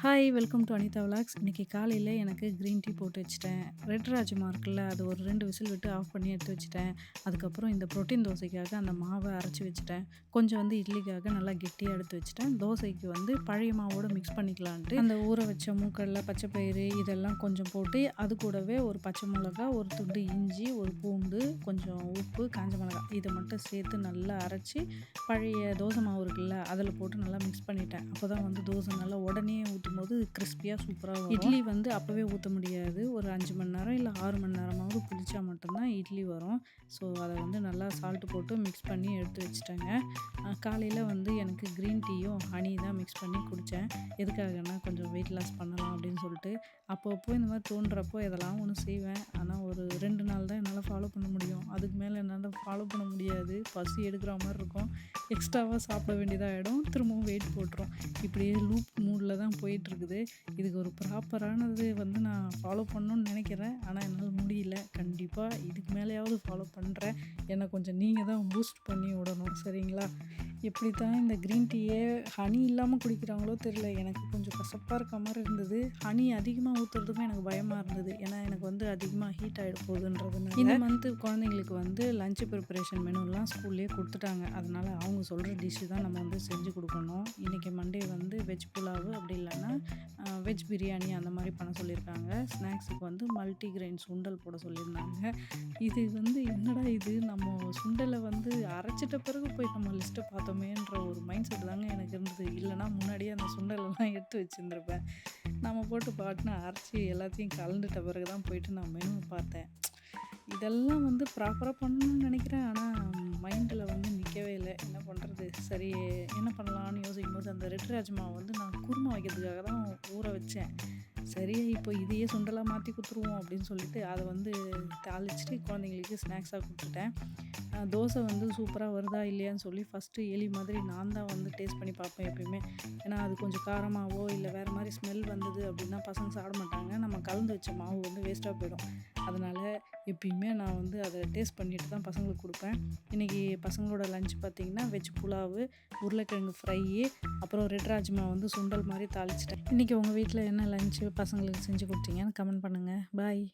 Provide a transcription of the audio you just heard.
Hi welcome to Anita vlogs. இன்றைக்கி காலையில் எனக்கு க்ரீன் டீ போட்டு வச்சுட்டேன். ரெட் ராஜ்மா இருக்குல்ல, அது ஒரு 2 விசில் விட்டு ஆஃப் பண்ணி எடுத்து வச்சுட்டேன். அதுக்கப்புறம் இந்த புரோட்டீன் தோசைக்காக அந்த மாவை அரைச்சி வச்சுட்டேன். கொஞ்சம் இட்லிக்காக நல்லா கெட்டியாக எடுத்து வச்சுட்டேன். தோசைக்கு பழைய மாவோடு மிக்ஸ் பண்ணிக்கலான்ட்டு அந்த ஊற வச்ச மூக்கடலை, பச்சைப்பயிறு இதெல்லாம் கொஞ்சம் போட்டு, அது கூடவே ஒரு பச்சை மிளகா, ஒரு துண்டு இஞ்சி, ஒரு பூண்டு, கொஞ்சம் உப்பு, காஞ்ச மிளகாய் இதை மட்டும் சேர்த்து நல்லா அரைச்சி பழைய தோசை மாவு இருக்குல்ல, அதில் போட்டு நல்லா மிக்ஸ் பண்ணிட்டேன். அப்போ தான் தோசை நல்லா உடனே ஊற்றும்போது கிறிஸ்பியாக சூப்பராக வரும். இட்லி அப்போவே ஊற்ற முடியாது. ஒரு 5 மணி நேரம் இல்லை 6 மணி நேரமாவது புளிச்சா மட்டும்தான் இட்லி வரும். ஸோ அதை நல்லா சால்ட்டு போட்டு மிக்ஸ் பண்ணி எடுத்து வச்சுட்டேங்க. காலையில் எனக்கு க்ரீன் டீயும் ஹனி தான் மிக்ஸ் பண்ணி குடித்தேன். எதுக்காகன்னா கொஞ்சம் வெயிட் லாஸ் பண்ணலாம் அப்படின்னு சொல்லிட்டு. அப்பப்போ இந்த மாதிரி தோன்றப்போ எதெல்லாம் ஒன்று செய்வேன். ஆனால் ஒரு 2 நாள் தான் என்னால் ஃபாலோ பண்ண முடியும். அதுக்கு மேலே என்னால் ஃபாலோ பண்ண முடியாது. பசி எடுக்கிற மாதிரி இருக்கும். எக்ஸ்ட்ராவாக சாப்பிட வேண்டியதாகிடும். திரும்பவும் வெயிட் போட்டுரும். இப்படியே லூப் மூடில் தான் போயிட்டுருக்குது. இதுக்கு ஒரு ப்ராப்பரானது நான் ஃபாலோ பண்ணணும்னு நினைக்கிறேன். ஆனால் என்னால் முடியல. கண்டிப்பாக இதுக்கு மேலேயாவது ஃபாலோ பண்ணுறேன். என்னை கொஞ்சம் நீங்கள் தான் பூஸ்ட் பண்ணி விடணும், சரிங்களா? எப்படி தான் இந்த க்ரீன் டீயே ஹனி இல்லாமல் குடிக்கிறாங்களோ தெரியல. எனக்கு கொஞ்சம் கசப்பாக இருக்க மாதிரி இருந்தது. ஹனி அதிகமாக ஊற்றுறதுக்கும் எனக்கு பயமாக இருந்தது. ஏன்னா எனக்கு அதிகமாக ஹீட் ஆகிட போகுதுன்றதுனால. இந்த மந்த்து குழந்தைங்களுக்கு லஞ்ச் ப்ரிப்பரேஷன் மெனுலாம் ஸ்கூல்லேயே கொடுத்துட்டாங்க. அதனால் அவங்க சொல்கிற டிஷ்ஷு தான் நம்ம செஞ்சு கொடுக்கணும். இன்றைக்கி மண்டே வெஜ் புலாவு, அப்படி இல்லைன்னா வெஜ் பிரியாணி அந்த மாதிரி பண்ண சொல்லியிருக்காங்க. ஸ்நாக்ஸுக்கு மல்டி கிரெயின் சுண்டல் போட சொல்லியிருந்தாங்க. இது என்னடா இது, நம்ம சுண்டலை அரைச்சிட்ட பிறகு போய் நம்ம லிஸ்ட்டை பார்த்தோமேன்ற ஒரு மைண்ட் செட் தாங்க எனக்கு இருந்தது. இல்லைனா முன்னாடியே அந்த சுண்டலெல்லாம் எடுத்து வச்சுருந்துருப்பேன். நம்ம போட்டு பாட்டுன்னு அரைச்சி எல்லாத்தையும் கலந்துட்ட பிறகு தான் போயிட்டு நான் மெனு பார்த்தேன். இதெல்லாம் ப்ராப்பராக பண்ணணும்னு நினைக்கிறேன். ஆனால் மைண்டில் நிற்கவே இல்லை. என்ன பண்ணுறது? சரி, என்ன பண்ணலான்னு யோசிக்கும்போது அந்த ரெட் ராஜ்மாவை நான் குருமா வைக்கிறதுக்காக தான் ஊற வச்சேன். சரி, இப்போ இதையே சுண்டலாக மாற்றி கொடுத்துருவோம் அப்படின்னு சொல்லிட்டு அதை தாளிச்சிட்டு குழந்தைங்களுக்கு ஸ்நாக்ஸாக கொடுத்துட்டேன். தோசை சூப்பராக வருதா இல்லையான்னு சொல்லி ஃபஸ்ட்டு எலி மாதிரி நான் தான் டேஸ்ட் பண்ணி பார்ப்பேன் எப்பயுமே. ஏன்னா அது கொஞ்சம் காரமாகவோ இல்லை வேறு மாதிரி ஸ்மெல் வந்தது அப்படின்னா பசங்க சாப்பிட மாட்டாங்க. நம்ம கலந்து வச்ச மாவு வேஸ்ட்டாக போயிடும். அதனால் எப்பயுமே நான் அதை டேஸ்ட் பண்ணிட்டு தான் பசங்களுக்கு கொடுப்பேன். இன்றைக்கி பசங்களோட லஞ்ச் பார்த்திங்கன்னா வெஜ் புலாவு, உருளைக்கிழங்கு ஃப்ரையி, அப்புறம் ரெட் ராஜ்மா சுண்டல் மாதிரி தாளிச்சிட்டேன். இன்றைக்கி உங்கள் வீட்டில் என்ன லஞ்சு பசங்களுக்கு செஞ்சு கொடுத்தீங்கன்னு கமெண்ட் பண்ணுங்கள். பாய்.